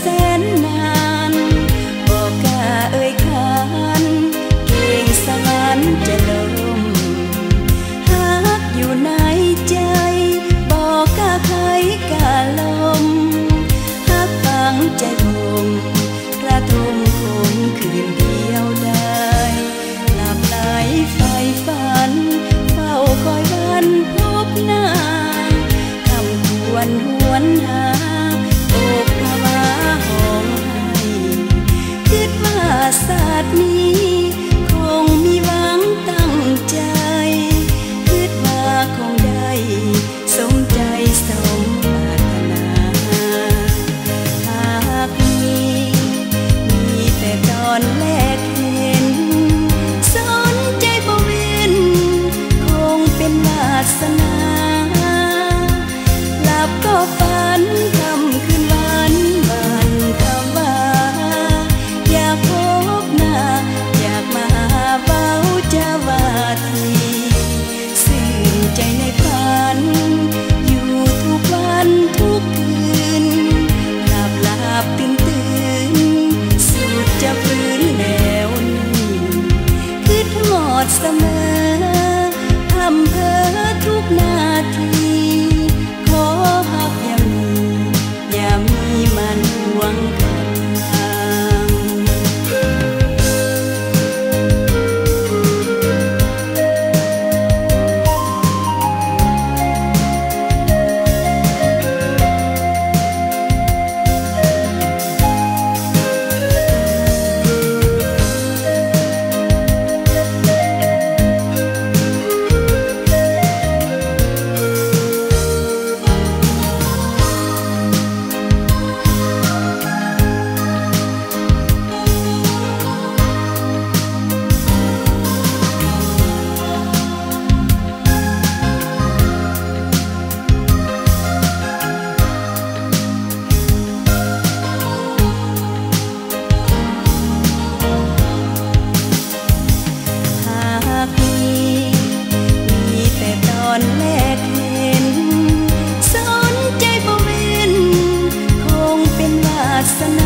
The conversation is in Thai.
แสนนานบอกกล้าเอ่ยขานเก่งสวรรค์จะลมฮักอยู่ในใจบอกกล้าใครกล้าลมฮักฝังใจผมกระทมคมคืนเดียวได้หลับไหลไฟฝันเฝ้าคอยวันพบหน้าคำควรหวนหาอกภาวะห้องให้คิดว่าศาสตร์นี้คงมีหวังตั้งใจคิดว่าคงได้สมใจสมปรารถนาหากมีแต่ตอนแรกเห็นสนใจบ่เว้นคงเป็นวาสนาหลับก็ฝันคำคืนวันวันคำว่าอยากพบหน้าอยากมาเว้าจะว่าทีสื่นใจในฝันอยู่ทุกวันทุกคืนหลับหลับตื่นตื่นสุดจะฟื้นแล้วนี้คิดหอดเสมออำเภอทุกนาทีขอหักอย่ามีมันหวงกันมีแต่ตอนแรกเห็นสนใจบ่เว้นคงเป็นวาสนา